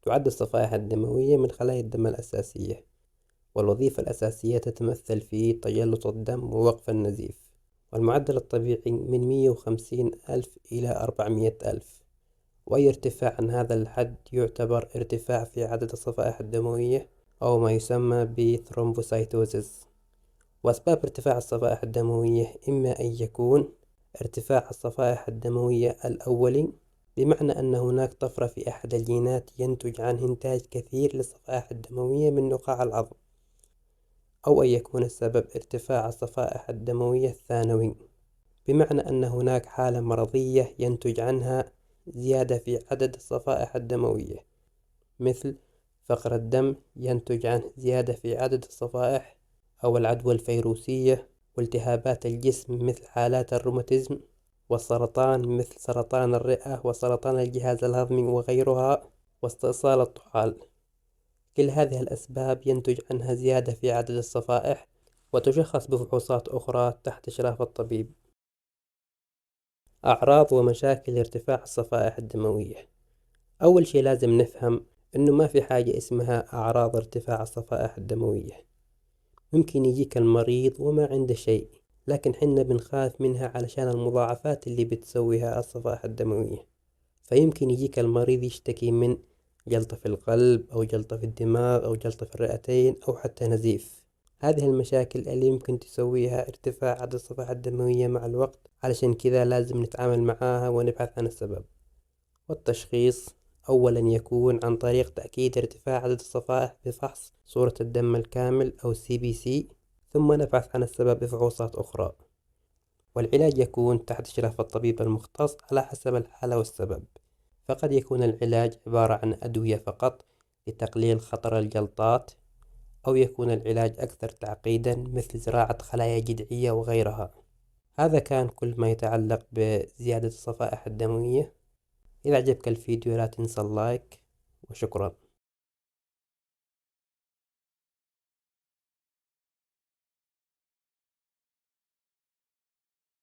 تعد الصفائح الدموية من خلايا الدم الأساسية، والوظيفة الأساسية تتمثل في تجلط الدم ووقف النزيف. والمعدل الطبيعي من 150 ألف إلى 400 ألف، وأي ارتفاع عن هذا الحد يعتبر ارتفاع في عدد الصفائح الدموية أو ما يسمى بثرومبوسايتوزيس. وأسباب ارتفاع الصفائح الدموية إما أن يكون ارتفاع الصفائح الدموية الأولي، بمعنى أن هناك طفرة في أحد الجينات ينتج عنه إنتاج كثير للصفائح الدموية من نخاع العظم، أو أن يكون السبب ارتفاع الصفائح الدموية الثانوي، بمعنى أن هناك حالة مرضية ينتج عنها زيادة في عدد الصفائح الدموية، مثل فقر الدم ينتج عنه زيادة في عدد الصفائح، أو العدوى الفيروسية، والتهابات الجسم مثل حالات الروماتيزم، والسرطان مثل سرطان الرئة وسرطان الجهاز الهضمي وغيرها، واستئصال الطحال. كل هذه الأسباب ينتج عنها زيادة في عدد الصفائح، وتشخص بفحوصات أخرى تحت إشراف الطبيب. أعراض ومشاكل ارتفاع الصفائح الدموية. أول شي لازم نفهم إنه ما في حاجة اسمها أعراض ارتفاع الصفائح الدموية. ممكن يجيك المريض وما عنده شيء، لكن حنا بنخاف منها علشان المضاعفات اللي بتسويها الصفائح الدموية. فيمكن يجيك المريض يشتكي من جلطة في القلب، أو جلطة في الدماغ، أو جلطة في الرئتين، أو حتى نزيف. هذه المشاكل اللي يمكن تسويها ارتفاع عدد الصفائح الدموية مع الوقت، علشان كذا لازم نتعامل معاها ونبحث عن السبب. والتشخيص أولا يكون عن طريق تأكيد ارتفاع عدد الصفائح بفحص صورة الدم الكامل أو CBC، ثم نبحث عن السبب بفحوصات أخرى. والعلاج يكون تحت إشراف الطبيب المختص على حسب الحالة والسبب. فقد يكون العلاج عبارة عن أدوية فقط لتقليل خطر الجلطات، أو يكون العلاج أكثر تعقيدا مثل زراعة خلايا جذعية وغيرها. هذا كان كل ما يتعلق بزيادة الصفائح الدموية. إذا عجبك الفيديو لا تنسى اللايك، وشكرا.